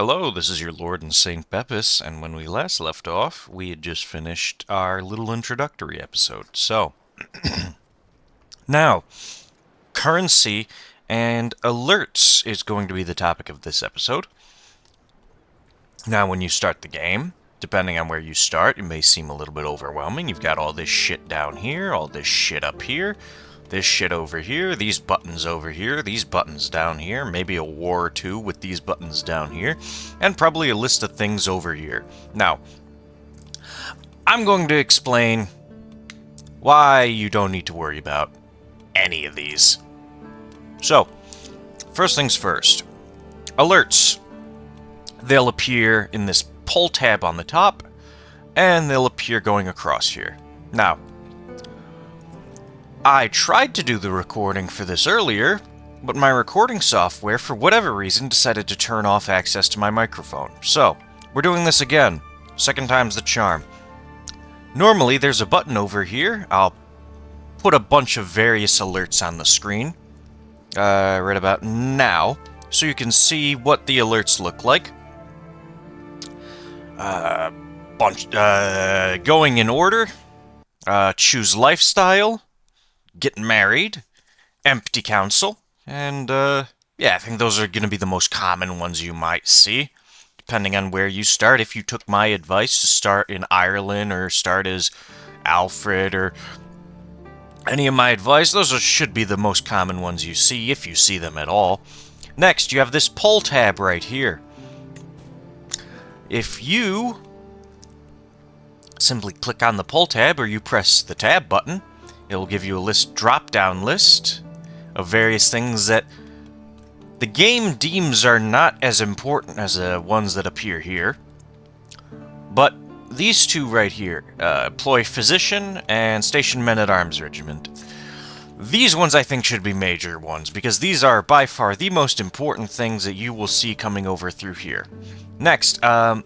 Hello, this is your Lord and Saint Bepis, and when we last left off, we had just finished our little introductory episode. So, now, currency and alerts is going to be the topic of this episode. Now, when you start the game, depending on where you start, it may seem a little bit overwhelming. You've got all this shit down here, all this shit up here, this shit over here, these buttons over here, these buttons down here, maybe a war or two with these buttons down here, and probably a list of things over here. Now, I'm going to explain why you don't need to worry about any of these. So, first things first, alerts. They'll appear in this pull tab on the top, and they'll appear going across here. Now, I tried to do the recording for this earlier, but my recording software, for whatever reason, decided to turn off access to my microphone. So, we're doing this again. Second time's the charm. Normally, there's a button over here. I'll put a bunch of various alerts on the screen right about now, so you can see what the alerts look like. Going in order. Choose lifestyle. Get married, empty council, and yeah, I think those are going to be the most common ones you might see, depending on where you start. If you took my advice to start in Ireland or start as Alfred or any of my advice, those should be the most common ones you see, if you see them at all. Next, you have this poll tab right here. If you simply click on the poll tab or you press the tab button, it will give you a drop-down list of various things that the game deems are not as important as the ones that appear here. But these two right here, employ physician and station men-at-arms regiment. These ones I think should be major ones, because these are by far the most important things that you will see coming over through here. Next, the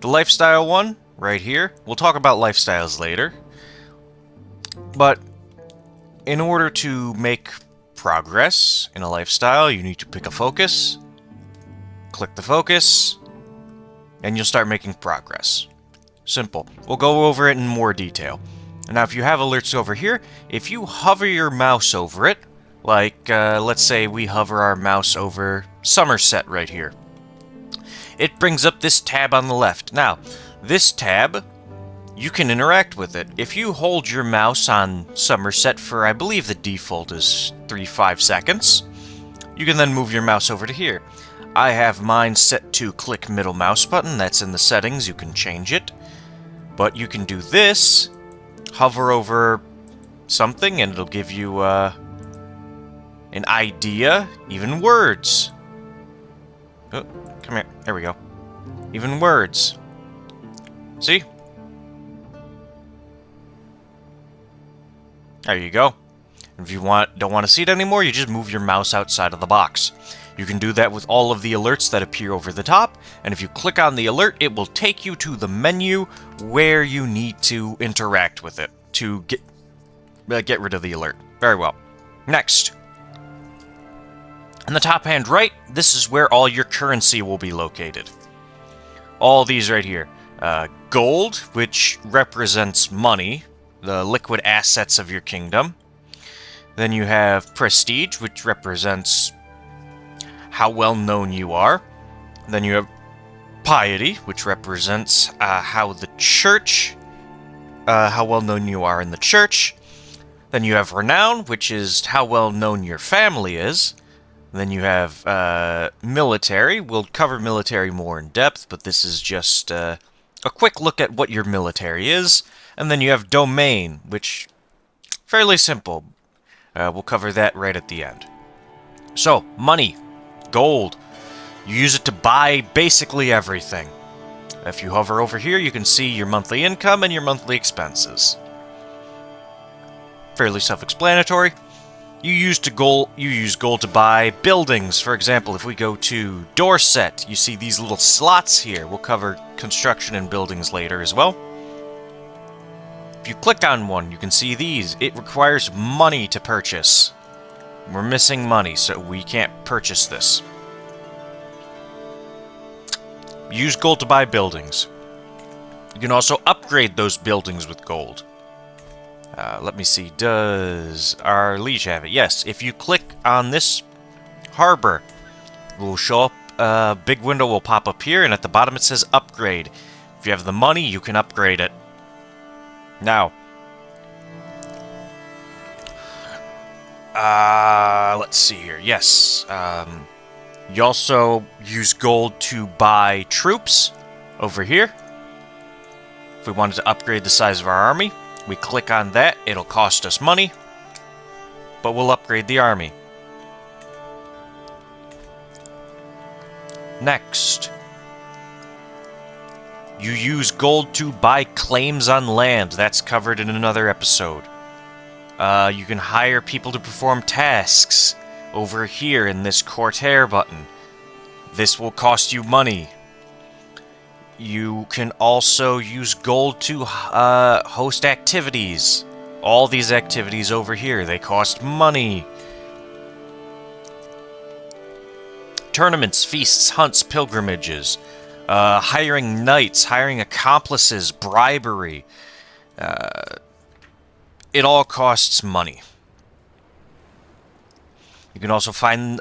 lifestyle one right here. We'll talk about lifestyles later. But in order to make progress in a lifestyle, you need to pick a focus, click the focus, and you'll start making progress. Simple. We'll go over it in more detail. Now, if you have alerts over here, if you hover your mouse over it, like, let's say we hover our mouse over Somerset right here, it brings up this tab on the left. Now, this tab, you can interact with it. If you hold your mouse on Somerset for, I believe the default is 3-5 seconds, you can then move your mouse over to here. I have mine set to click middle mouse button. That's in the settings. You can change it. But you can do this, hover over something, and it'll give you an idea, even words. Oh, come here. There we go. Even words. See? There you go. If you don't want to see it anymore, you just move your mouse outside of the box. You can do that with all of the alerts that appear over the top, and if you click on the alert, it will take you to the menu where you need to interact with it to get rid of the alert. Very well. Next. In the top hand right, this is where all your currency will be located. All these right here. Gold, which represents money, the liquid assets of your kingdom. Then you have prestige, which represents how well known you are. Then you have piety, which represents how the church, how well known you are in the church. Then you have renown, which is how well known your family is. Then you have military. We'll cover military more in depth, but this is just a quick look at what your military is. And then you have domain, which, fairly simple. We'll cover that right at the end. So, money, gold. You use it to buy basically everything. If you hover over here, you can see your monthly income and your monthly expenses. Fairly self-explanatory. You use gold to buy buildings. For example, if we go to Dorset, you see these little slots here. We'll cover construction and buildings later as well. If you click on one, you can see these. It requires money to purchase. We're missing money, so we can't purchase this. Use gold to buy buildings. You can also upgrade those buildings with gold. Let me see. Does our liege have it? Yes. If you click on this harbor, it will show up. A big window will pop up here, and at the bottom it says upgrade. If you have the money, you can upgrade it. Now, let's see here. Yes. You also use gold to buy troops over here. If we wanted to upgrade the size of our army, we click on that. It'll cost us money, but we'll upgrade the army. Next, you use gold to buy claims on land. That's covered in another episode. You can hire people to perform tasks over here in this Courtier button. This will cost you money. You can also use gold to host activities. All these activities over here, they cost money. Tournaments, feasts, hunts, pilgrimages, hiring knights, hiring accomplices, bribery. It all costs money. You can also find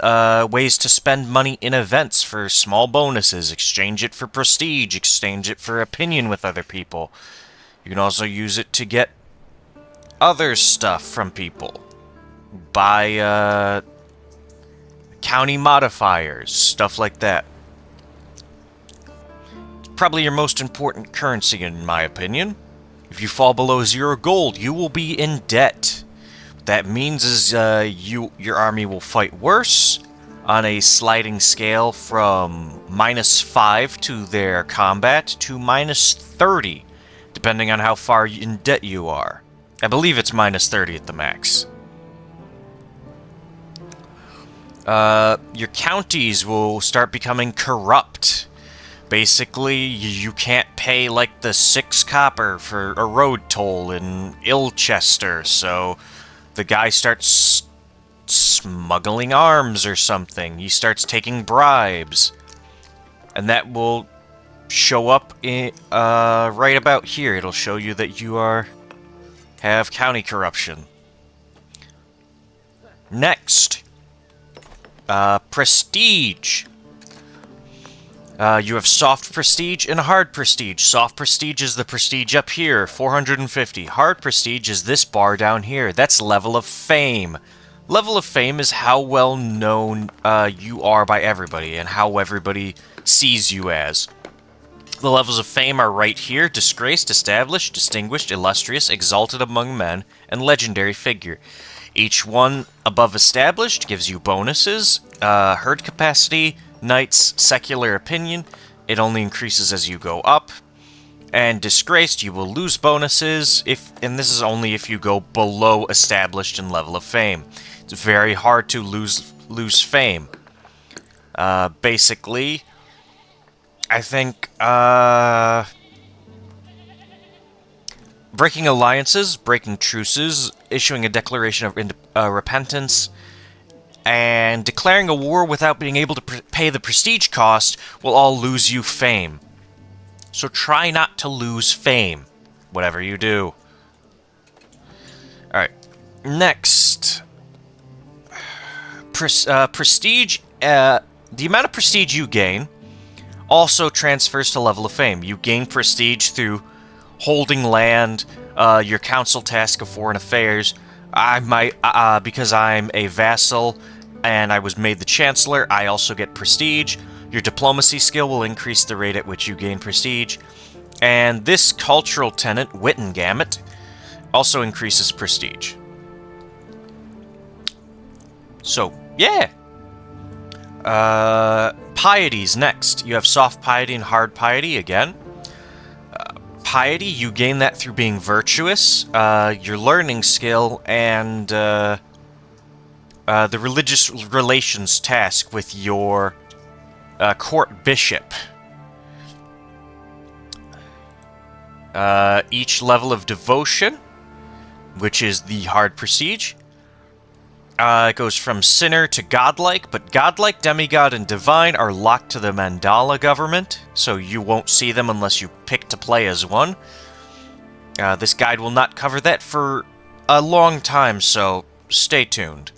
ways to spend money in events for small bonuses, exchange it for prestige, exchange it for opinion with other people. You can also use it to get other stuff from people. Buy county modifiers, stuff like that. It's probably your most important currency in my opinion. If you fall below 0 gold, you will be in debt. What that means is your army will fight worse on a sliding scale from -5 to their combat to -30, depending on how far in debt you are. I believe it's -30 at the max. Your counties will start becoming corrupt. Basically, you can't pay like the 6 copper for a road toll in Ilchester, so the guy starts smuggling arms or something. He starts taking bribes. And that will show up in, right about here. It'll show you that you have county corruption. Next, prestige. You have soft prestige and hard prestige. Soft prestige is the prestige up here, 450. Hard prestige is this bar down here. That's level of fame. Level of fame is how well known you are by everybody and how everybody sees you as. The levels of fame are right here: disgraced, established, distinguished, illustrious, exalted among men, and legendary figure. Each one above established gives you bonuses, herd capacity, knights, secular opinion. It only increases as you go up. And disgraced, you will lose bonuses, and this is only if you go below established in level of fame. It's very hard to lose fame. Basically, I think breaking alliances, breaking truces, issuing a declaration of repentance, and declaring a war without being able to pay the prestige cost will all lose you fame. So try not to lose fame, whatever you do. Alright, next. Prestige, the amount of prestige you gain also transfers to level of fame. You gain prestige through holding land, your council task of foreign affairs. I might, because I'm a vassal and I was made the chancellor, I also get prestige. Your diplomacy skill will increase the rate at which you gain prestige. And this cultural tenant, Wittengamut, also increases prestige. So, yeah. Piety's next. You have soft piety and hard piety again. Piety, you gain that through being virtuous, your learning skill, and the religious relations task with your court bishop. Each level of devotion, which is the hard prestige, It goes from Sinner to Godlike, but Godlike, Demigod, and Divine are locked to the Mandala government, so you won't see them unless you pick to play as one. This guide will not cover that for a long time, so stay tuned.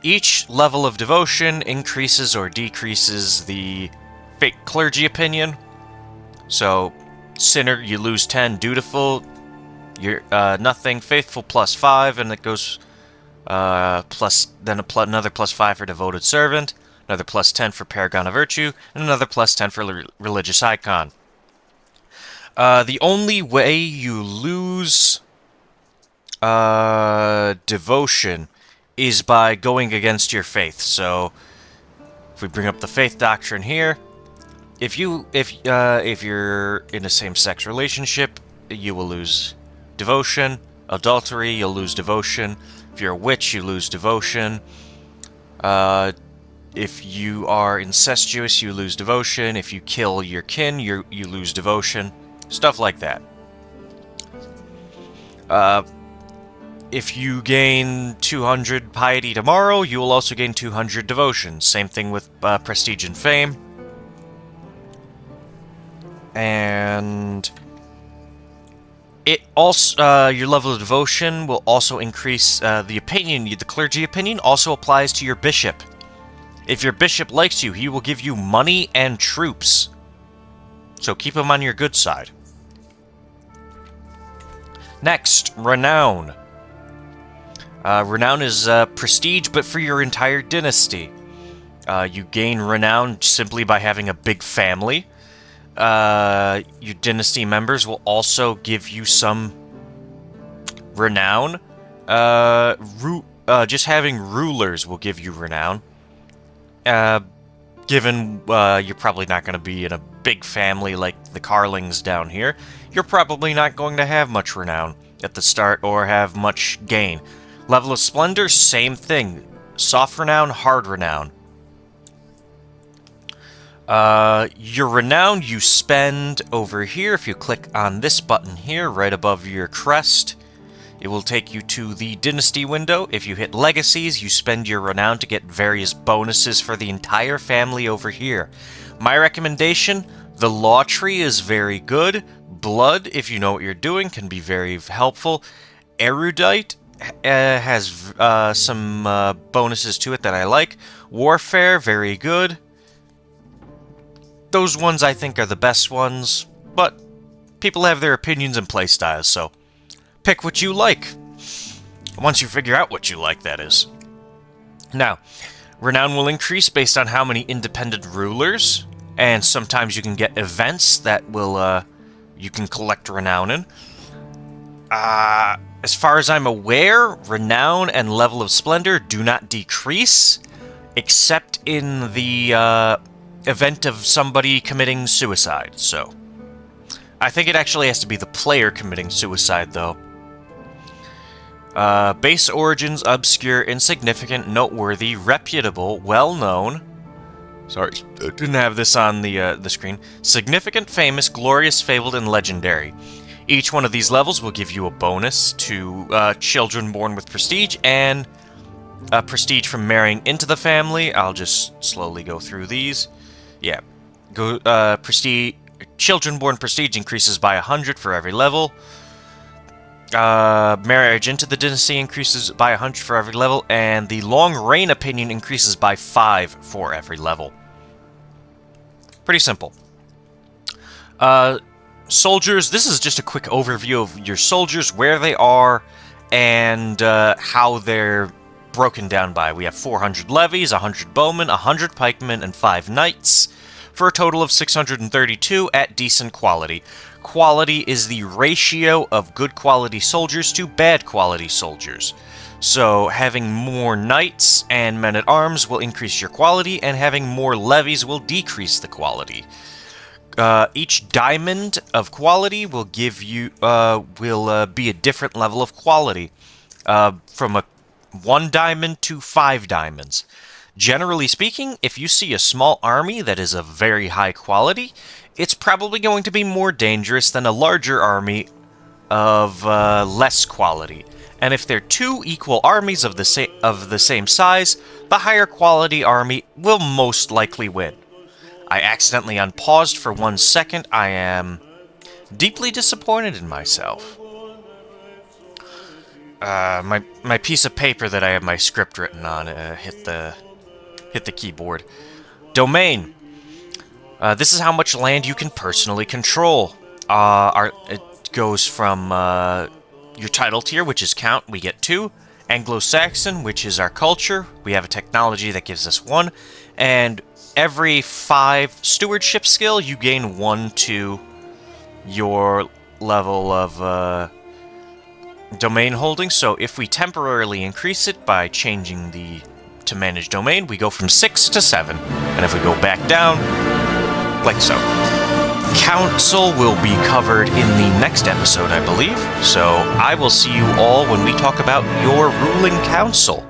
Each level of devotion increases or decreases the fake clergy opinion. So, Sinner, you lose 10. Dutiful, you're nothing. Faithful +5, and it goes another +5 for Devoted Servant, another +10 for Paragon of Virtue, and another +10 for Religious Icon. The only way you lose devotion is by going against your faith. So, if we bring up the faith doctrine here, if you're in a same-sex relationship, you will lose devotion. Adultery, you'll lose devotion. If you're a witch, you lose devotion. If you are incestuous, you lose devotion. If you kill your kin, you lose devotion. Stuff like that. If you gain 200 piety tomorrow, you will also gain 200 devotion. Same thing with prestige and fame. And it also your level of devotion will also increase. The clergy opinion also applies to your bishop. If your bishop likes you, he will give you money and troops. So keep him on your good side. Next, renown. Renown is prestige, but for your entire dynasty. You gain renown simply by having a big family. Your dynasty members will also give you some renown. Just having rulers will give you renown. Given you're probably not going to be in a big family like the Carlings down here, you're probably not going to have much renown at the start or have much gain. Level of Splendor, same thing. Soft renown, hard renown. Your renown you spend over here. If you click on this button here, right above your crest, it will take you to the Dynasty window. If you hit Legacies, you spend your renown to get various bonuses for the entire family over here. My recommendation, the Law Tree is very good. Blood, if you know what you're doing, can be very helpful. Erudite has some bonuses to it that I like. Warfare, very good. Those ones I think are the best ones, but people have their opinions and playstyles, so pick what you like. Once you figure out what you like, that is. Now, renown will increase based on how many independent rulers, and sometimes you can get events that will you can collect renown in. As far as I'm aware, renown and level of splendor do not decrease, except in the event of somebody committing suicide, so. I think it actually has to be the player committing suicide, though. Base origins, obscure, insignificant, noteworthy, reputable, well-known. Sorry, I didn't have this on the screen. Significant, famous, glorious, fabled, and legendary. Each one of these levels will give you a bonus to children born with prestige and prestige from marrying into the family. I'll just slowly go through these. Yeah, prestige. Children born prestige increases by 100 for every level. Marriage into the dynasty increases by 100 for every level, and the long reign opinion increases by 5 for every level. Pretty simple. Soldiers, this is just a quick overview of your soldiers, where they are, and how they're broken down by. We have 400 levies, 100 bowmen, 100 pikemen, and 5 knights, for a total of 632 at decent quality. Quality is the ratio of good quality soldiers to bad quality soldiers. So having more knights and men-at-arms will increase your quality, and having more levies will decrease the quality. Each diamond of quality will give you be a different level of quality, from 1 diamond to 5 diamonds. Generally speaking, if you see a small army that is of very high quality, it's probably going to be more dangerous than a larger army of less quality. And if they're two equal armies of the same size, the higher quality army will most likely win. I accidentally unpaused for 1 second. I am deeply disappointed in myself. My piece of paper that I have my script written on hit the keyboard. Domain. This is how much land you can personally control. It goes from your title tier, which is count, we get 2. Anglo-Saxon, which is our culture, we have a technology that gives us 1. And every 5 stewardship skill, you gain 1 to your level of domain holding. So if we temporarily increase it by changing to manage domain, we go from 6 to 7. And if we go back down, like so. Council will be covered in the next episode, I believe. So I will see you all when we talk about your ruling council.